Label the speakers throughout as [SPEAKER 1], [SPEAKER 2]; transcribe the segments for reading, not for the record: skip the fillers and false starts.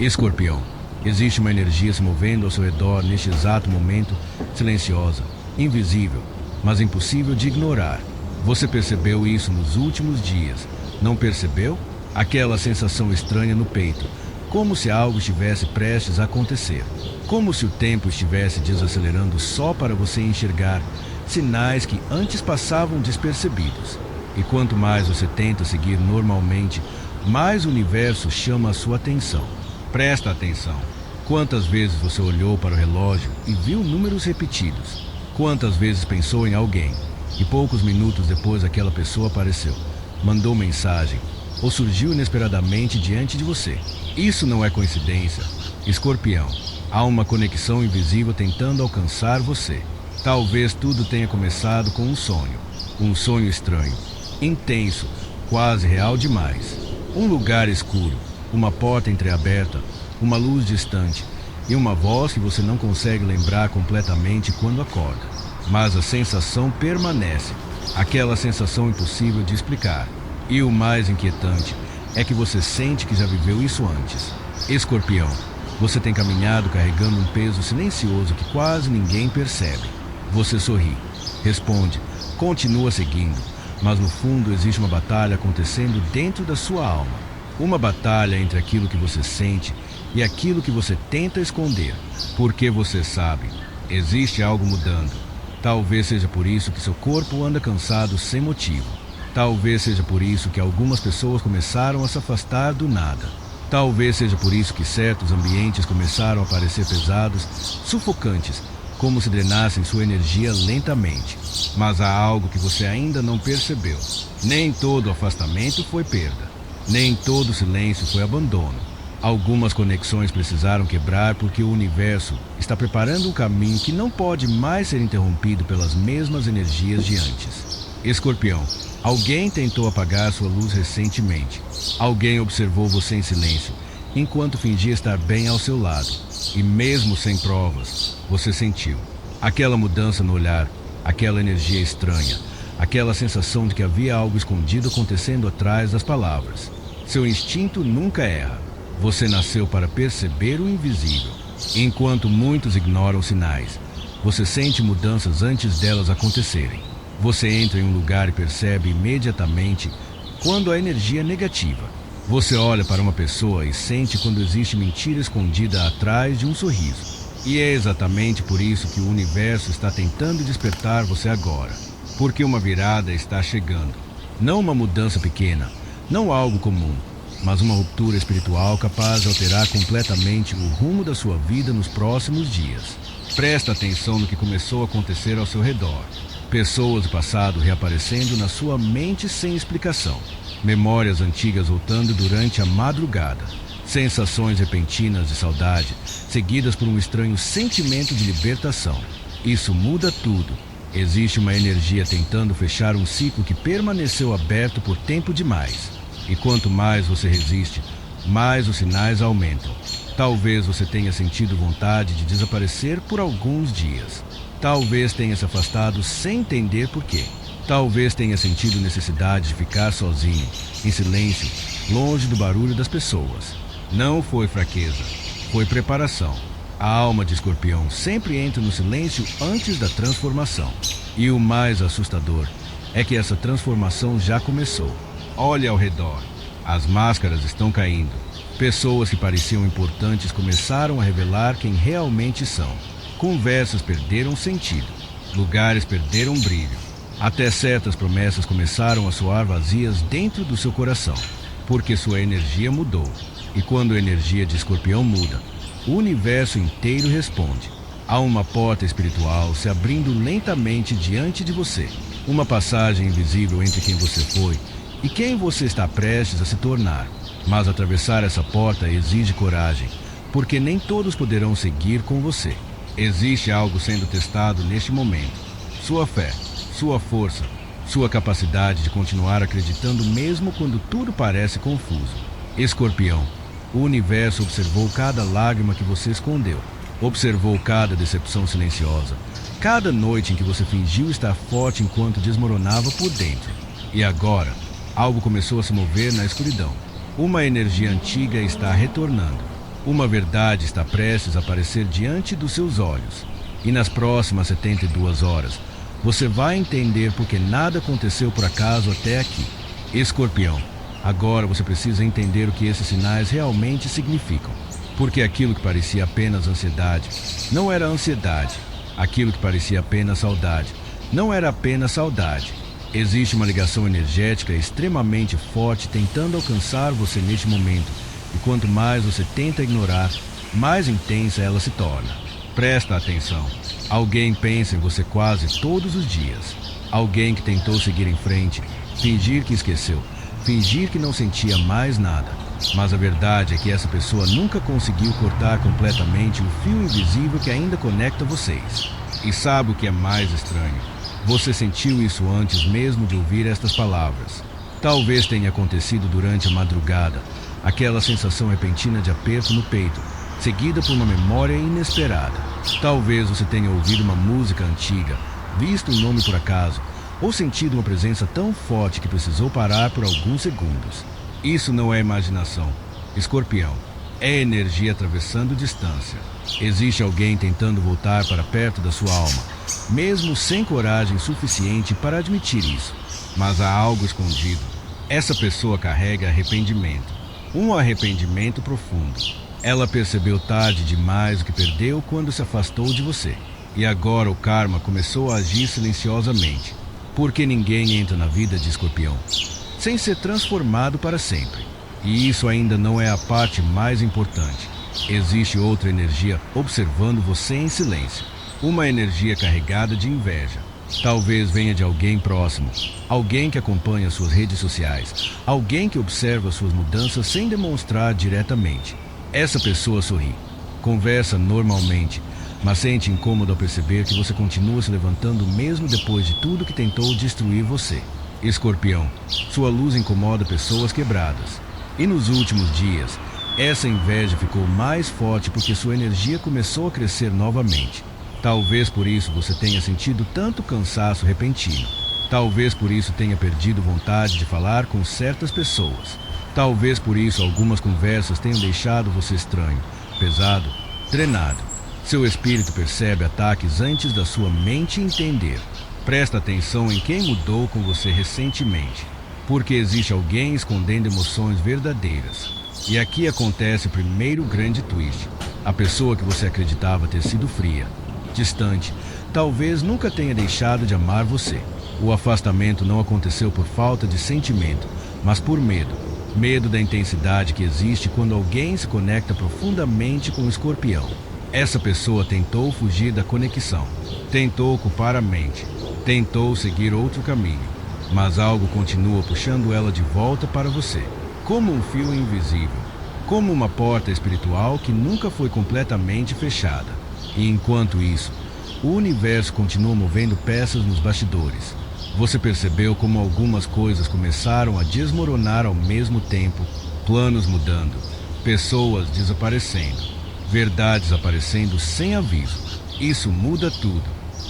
[SPEAKER 1] Escorpião, existe uma energia se movendo ao seu redor neste exato momento, silenciosa, invisível, mas impossível de ignorar. Você percebeu isso nos últimos dias, não percebeu? Aquela sensação estranha no peito, como se algo estivesse prestes a acontecer, como se o tempo estivesse desacelerando só para você enxergar sinais que antes passavam despercebidos. E quanto mais você tenta seguir normalmente, mais o universo chama a sua atenção. Presta atenção. Quantas vezes você olhou para o relógio e viu números repetidos? Quantas vezes pensou em alguém e poucos minutos depois aquela pessoa apareceu, mandou mensagem ou surgiu inesperadamente diante de você? Isso não é coincidência. Escorpião, há uma conexão invisível tentando alcançar você. Talvez tudo tenha começado com um sonho estranho, intenso, quase real demais. Um lugar escuro, uma porta entreaberta, uma luz distante e uma voz que você não consegue lembrar completamente quando acorda. Mas a sensação permanece, aquela sensação impossível de explicar. E o mais inquietante é que você sente que já viveu isso antes. Escorpião, você tem caminhado carregando um peso silencioso que quase ninguém percebe. Você sorri, responde, continua seguindo, mas no fundo existe uma batalha acontecendo dentro da sua alma. Uma batalha entre aquilo que você sente e aquilo que você tenta esconder. Porque você sabe, existe algo mudando. Talvez seja por isso que seu corpo anda cansado sem motivo. Talvez seja por isso que algumas pessoas começaram a se afastar do nada. Talvez seja por isso que certos ambientes começaram a parecer pesados, sufocantes, como se drenassem sua energia lentamente. Mas há algo que você ainda não percebeu. Nem todo afastamento foi perda. Nem todo silêncio foi abandono. Algumas conexões precisaram quebrar porque o universo está preparando um caminho que não pode mais ser interrompido pelas mesmas energias de antes. Escorpião, alguém tentou apagar sua luz recentemente. Alguém observou você em silêncio, enquanto fingia estar bem ao seu lado. E mesmo sem provas, você sentiu aquela mudança no olhar, aquela energia estranha, aquela sensação de que havia algo escondido acontecendo atrás das palavras. Seu instinto nunca erra. Você nasceu para perceber o invisível. Enquanto muitos ignoram sinais, você sente mudanças antes delas acontecerem. Você entra em um lugar e percebe imediatamente quando a energia é negativa. Você olha para uma pessoa e sente quando existe mentira escondida atrás de um sorriso. E é exatamente por isso que o universo está tentando despertar você agora. Porque uma virada está chegando. Não uma mudança pequena, não algo comum, mas uma ruptura espiritual capaz de alterar completamente o rumo da sua vida nos próximos dias. Presta atenção no que começou a acontecer ao seu redor. Pessoas do passado reaparecendo na sua mente sem explicação. Memórias antigas voltando durante a madrugada. Sensações repentinas de saudade, seguidas por um estranho sentimento de libertação. Isso muda tudo. Existe uma energia tentando fechar um ciclo que permaneceu aberto por tempo demais. E quanto mais você resiste, mais os sinais aumentam. Talvez você tenha sentido vontade de desaparecer por alguns dias. Talvez tenha se afastado sem entender por quê. Talvez tenha sentido necessidade de ficar sozinho, em silêncio, longe do barulho das pessoas. Não foi fraqueza, foi preparação. A alma de Escorpião sempre entra no silêncio antes da transformação. E o mais assustador é que essa transformação já começou. Olhe ao redor. As máscaras estão caindo. Pessoas que pareciam importantes começaram a revelar quem realmente são. Conversas perderam sentido. Lugares perderam brilho. Até certas promessas começaram a soar vazias dentro do seu coração. Porque sua energia mudou. E quando a energia de Escorpião muda, o universo inteiro responde. Há uma porta espiritual se abrindo lentamente diante de você. Uma passagem invisível entre quem você foi e quem você está prestes a se tornar. Mas atravessar essa porta exige coragem, porque nem todos poderão seguir com você. Existe algo sendo testado neste momento. Sua fé, sua força, sua capacidade de continuar acreditando mesmo quando tudo parece confuso. Escorpião, o universo observou cada lágrima que você escondeu. Observou cada decepção silenciosa, cada noite em que você fingiu estar forte enquanto desmoronava por dentro. E agora, algo começou a se mover na escuridão. Uma energia antiga está retornando. Uma verdade está prestes a aparecer diante dos seus olhos. E nas próximas 72 horas, você vai entender porque nada aconteceu por acaso até aqui. Escorpião, agora você precisa entender o que esses sinais realmente significam. Porque aquilo que parecia apenas ansiedade, não era ansiedade. Aquilo que parecia apenas saudade, não era apenas saudade. Existe uma ligação energética extremamente forte tentando alcançar você neste momento. E quanto mais você tenta ignorar, mais intensa ela se torna. Presta atenção. Alguém pensa em você quase todos os dias. Alguém que tentou seguir em frente, fingir que esqueceu, fingir que não sentia mais nada. Mas a verdade é que essa pessoa nunca conseguiu cortar completamente o fio invisível que ainda conecta vocês. E sabe o que é mais estranho? Você sentiu isso antes mesmo de ouvir estas palavras. Talvez tenha acontecido durante a madrugada, aquela sensação repentina de aperto no peito, seguida por uma memória inesperada. Talvez você tenha ouvido uma música antiga, visto um nome por acaso, ou sentido uma presença tão forte que precisou parar por alguns segundos. Isso não é imaginação, Escorpião. É energia atravessando distância. Existe alguém tentando voltar para perto da sua alma, mesmo sem coragem suficiente para admitir isso. Mas há algo escondido. Essa pessoa carrega arrependimento. Um arrependimento profundo. Ela percebeu tarde demais o que perdeu quando se afastou de você. E agora o karma começou a agir silenciosamente. Porque ninguém entra na vida de Escorpião sem ser transformado para sempre. E isso ainda não é a parte mais importante. Existe outra energia observando você em silêncio. Uma energia carregada de inveja. Talvez venha de alguém próximo. Alguém que acompanha suas redes sociais. Alguém que observa suas mudanças sem demonstrar diretamente. Essa pessoa sorri. Conversa normalmente, mas sente incômodo ao perceber que você continua se levantando mesmo depois de tudo que tentou destruir você. Escorpião, sua luz incomoda pessoas quebradas. E nos últimos dias, essa inveja ficou mais forte porque sua energia começou a crescer novamente. Talvez por isso você tenha sentido tanto cansaço repentino. Talvez por isso tenha perdido vontade de falar com certas pessoas. Talvez por isso algumas conversas tenham deixado você estranho, pesado, drenado. Seu espírito percebe ataques antes da sua mente entender. Presta atenção em quem mudou com você recentemente, porque existe alguém escondendo emoções verdadeiras. E aqui acontece o primeiro grande twist. A pessoa que você acreditava ter sido fria, distante, talvez nunca tenha deixado de amar você. O afastamento não aconteceu por falta de sentimento, mas por medo. Medo da intensidade que existe quando alguém se conecta profundamente com o Escorpião. Essa pessoa tentou fugir da conexão, tentou ocupar a mente, tentou seguir outro caminho, mas algo continua puxando ela de volta para você, como um fio invisível, como uma porta espiritual que nunca foi completamente fechada. E enquanto isso, o universo continua movendo peças nos bastidores. Você percebeu como algumas coisas começaram a desmoronar ao mesmo tempo, planos mudando, pessoas desaparecendo, verdades aparecendo sem aviso. Isso muda tudo,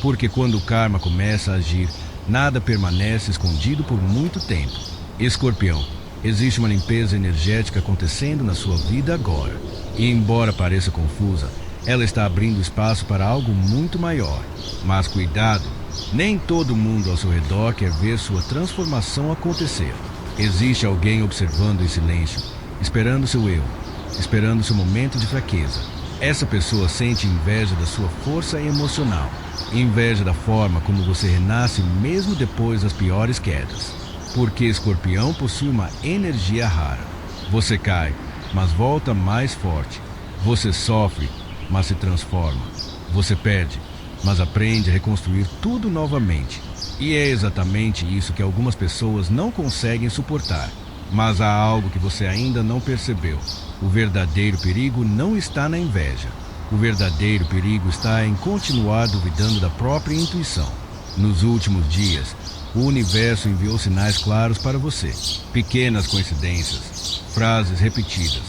[SPEAKER 1] porque quando o karma começa a agir, nada permanece escondido por muito tempo. Escorpião, existe uma limpeza energética acontecendo na sua vida agora. E embora pareça confusa, ela está abrindo espaço para algo muito maior. Mas cuidado, nem todo mundo ao seu redor quer ver sua transformação acontecer. Existe alguém observando em silêncio, esperando seu erro, esperando seu momento de fraqueza. Essa pessoa sente inveja da sua força emocional, inveja da forma como você renasce mesmo depois das piores quedas. Porque Escorpião possui uma energia rara. Você cai, mas volta mais forte. Você sofre, mas se transforma. Você perde, mas aprende a reconstruir tudo novamente. E é exatamente isso que algumas pessoas não conseguem suportar. Mas há algo que você ainda não percebeu. O verdadeiro perigo não está na inveja. O verdadeiro perigo está em continuar duvidando da própria intuição. Nos últimos dias, o universo enviou sinais claros para você. Pequenas coincidências, frases repetidas,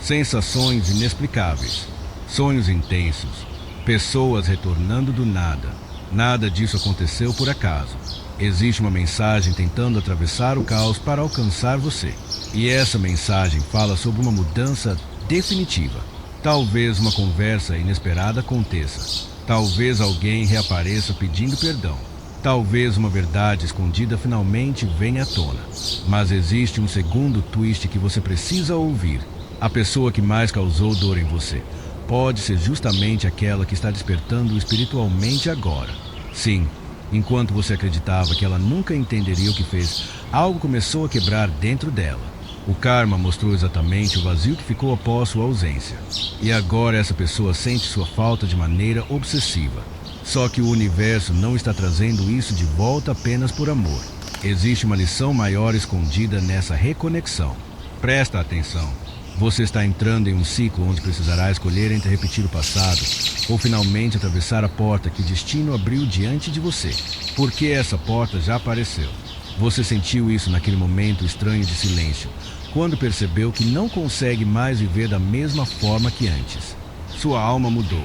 [SPEAKER 1] sensações inexplicáveis, sonhos intensos, pessoas retornando do nada. Nada disso aconteceu por acaso. Existe uma mensagem tentando atravessar o caos para alcançar você. E essa mensagem fala sobre uma mudança definitiva. Talvez uma conversa inesperada aconteça. Talvez alguém reapareça pedindo perdão. Talvez uma verdade escondida finalmente venha à tona. Mas existe um segundo twist que você precisa ouvir. A pessoa que mais causou dor em você pode ser justamente aquela que está despertando espiritualmente agora. Sim, enquanto você acreditava que ela nunca entenderia o que fez, algo começou a quebrar dentro dela. O karma mostrou exatamente o vazio que ficou após sua ausência. E agora essa pessoa sente sua falta de maneira obsessiva. Só que o universo não está trazendo isso de volta apenas por amor. Existe uma lição maior escondida nessa reconexão. Presta atenção. Você está entrando em um ciclo onde precisará escolher entre repetir o passado ou finalmente atravessar a porta que o destino abriu diante de você. Porque essa porta já apareceu. Você sentiu isso naquele momento estranho de silêncio, quando percebeu que não consegue mais viver da mesma forma que antes. Sua alma mudou,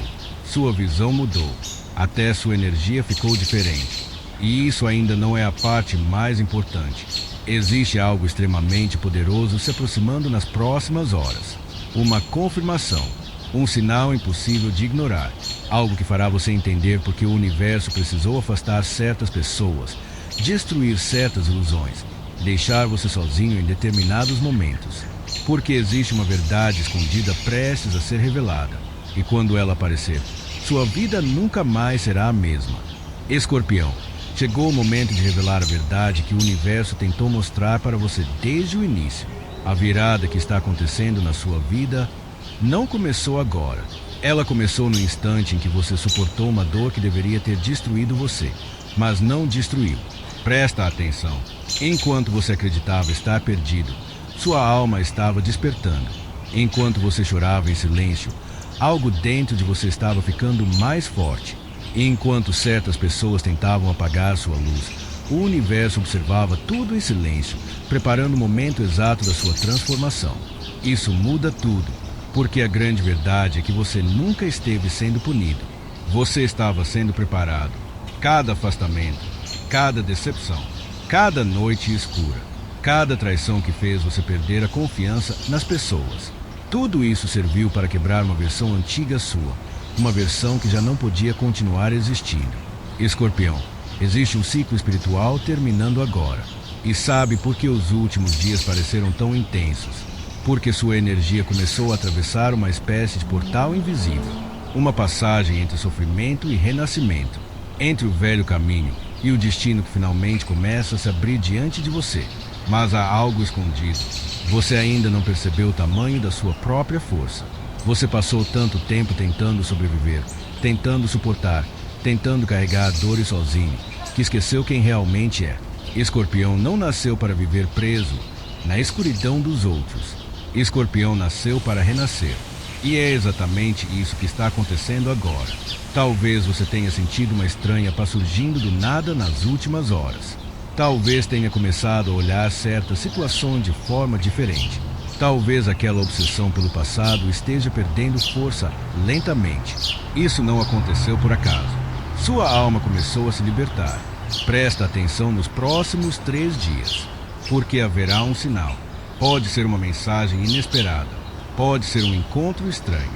[SPEAKER 1] sua visão mudou, até sua energia ficou diferente. E isso ainda não é a parte mais importante. Existe algo extremamente poderoso se aproximando nas próximas horas. Uma confirmação, um sinal impossível de ignorar. Algo que fará você entender porque o universo precisou afastar certas pessoas, destruir certas ilusões, deixar você sozinho em determinados momentos. Porque existe uma verdade escondida prestes a ser revelada. E quando ela aparecer, sua vida nunca mais será a mesma. Escorpião. Chegou o momento de revelar a verdade que o universo tentou mostrar para você desde o início. A virada que está acontecendo na sua vida não começou agora. Ela começou no instante em que você suportou uma dor que deveria ter destruído você, mas não destruiu. Presta atenção. Enquanto você acreditava estar perdido, sua alma estava despertando. Enquanto você chorava em silêncio, algo dentro de você estava ficando mais forte. E enquanto certas pessoas tentavam apagar sua luz, o universo observava tudo em silêncio, preparando o momento exato da sua transformação. Isso muda tudo, porque a grande verdade é que você nunca esteve sendo punido. Você estava sendo preparado. Cada afastamento, cada decepção, cada noite escura, cada traição que fez você perder a confiança nas pessoas. Tudo isso serviu para quebrar uma versão antiga sua. Uma versão que já não podia continuar existindo. Escorpião, existe um ciclo espiritual terminando agora. E sabe por que os últimos dias pareceram tão intensos? Porque sua energia começou a atravessar uma espécie de portal invisível. Uma passagem entre sofrimento e renascimento. Entre o velho caminho e o destino que finalmente começa a se abrir diante de você. Mas há algo escondido. Você ainda não percebeu o tamanho da sua própria força. Você passou tanto tempo tentando sobreviver, tentando suportar, tentando carregar dores sozinho, que esqueceu quem realmente é. Escorpião não nasceu para viver preso na escuridão dos outros. Escorpião nasceu para renascer. E é exatamente isso que está acontecendo agora. Talvez você tenha sentido uma estranha paz surgindo do nada nas últimas horas. Talvez tenha começado a olhar certas situações de forma diferente. Talvez aquela obsessão pelo passado esteja perdendo força lentamente. Isso não aconteceu por acaso. Sua alma começou a se libertar. Presta atenção nos próximos 3 dias, porque haverá um sinal. Pode ser uma mensagem inesperada. Pode ser um encontro estranho.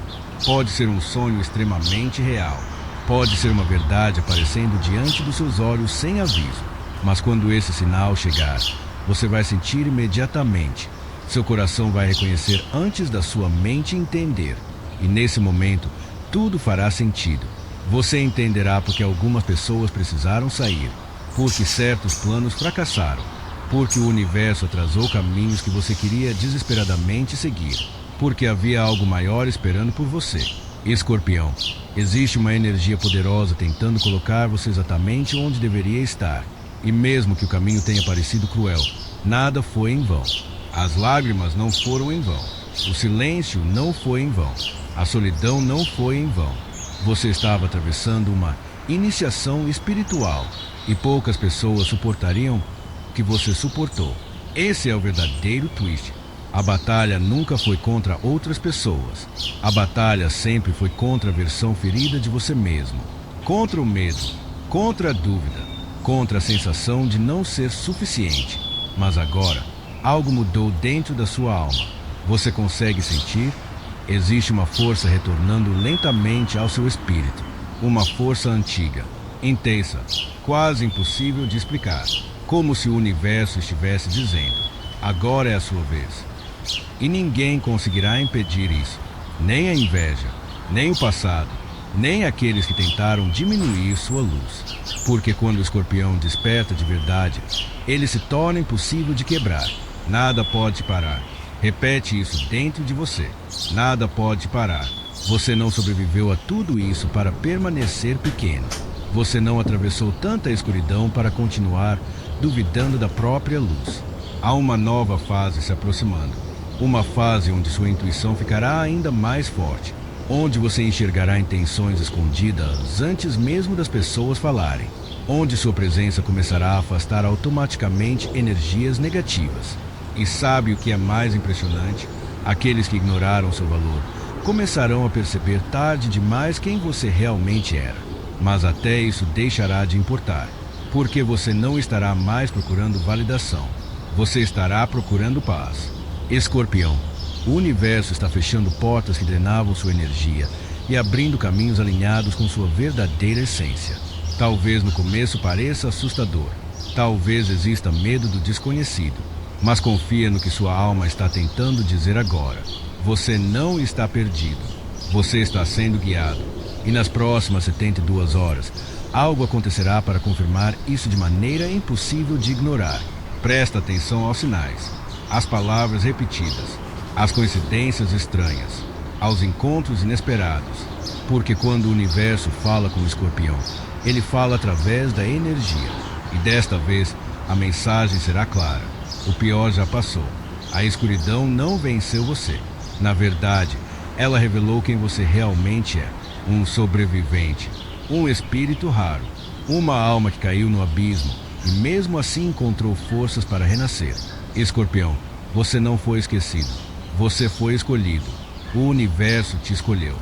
[SPEAKER 1] Pode ser um sonho extremamente real. Pode ser uma verdade aparecendo diante dos seus olhos sem aviso. Mas quando esse sinal chegar, você vai sentir imediatamente. Seu coração vai reconhecer antes da sua mente entender. E nesse momento, tudo fará sentido. Você entenderá porque algumas pessoas precisaram sair. Porque certos planos fracassaram. Porque o universo atrasou caminhos que você queria desesperadamente seguir. Porque havia algo maior esperando por você. Escorpião, existe uma energia poderosa tentando colocar você exatamente onde deveria estar. E mesmo que o caminho tenha parecido cruel, nada foi em vão. As lágrimas não foram em vão. O silêncio não foi em vão. A solidão não foi em vão. Você estava atravessando uma iniciação espiritual e poucas pessoas suportariam o que você suportou. Esse é o verdadeiro twist. A batalha nunca foi contra outras pessoas. A batalha sempre foi contra a versão ferida de você mesmo. Contra o medo, contra a dúvida, contra a sensação de não ser suficiente. Mas agora, algo mudou dentro da sua alma. Você consegue sentir Existe uma força retornando lentamente ao seu espírito. Uma força antiga, intensa, quase impossível de explicar. Como se o universo estivesse dizendo: agora é a sua vez. E ninguém conseguirá impedir isso. Nem a inveja, nem o passado, nem aqueles que tentaram diminuir sua luz. Porque quando o escorpião desperta de verdade, ele se torna impossível de quebrar. Nada pode parar. Repete isso dentro de você. Nada pode parar. Você não sobreviveu a tudo isso para permanecer pequeno. Você não atravessou tanta escuridão para continuar duvidando da própria luz. Há uma nova fase se aproximando. Uma fase onde sua intuição ficará ainda mais forte. Onde você enxergará intenções escondidas antes mesmo das pessoas falarem. Onde sua presença começará a afastar automaticamente energias negativas. E sabe o que é mais impressionante? Aqueles que ignoraram seu valor começarão a perceber tarde demais quem você realmente era. Mas até isso deixará de importar, porque você não estará mais procurando validação. Você estará procurando paz. Escorpião, o universo está fechando portas que drenavam sua energia e abrindo caminhos alinhados com sua verdadeira essência. Talvez no começo pareça assustador. Talvez exista medo do desconhecido. Mas confia no que sua alma está tentando dizer agora. Você não está perdido. Você está sendo guiado. E nas próximas 72 horas, algo acontecerá para confirmar isso de maneira impossível de ignorar. Presta atenção aos sinais, às palavras repetidas, às coincidências estranhas, aos encontros inesperados. Porque quando o universo fala com o escorpião, ele fala através da energia. E desta vez, a mensagem será clara. O pior já passou. A escuridão não venceu você. Na verdade, ela revelou quem você realmente é. Um sobrevivente. Um espírito raro. Uma alma que caiu no abismo e mesmo assim encontrou forças para renascer. Escorpião, você não foi esquecido. Você foi escolhido. O universo te escolheu.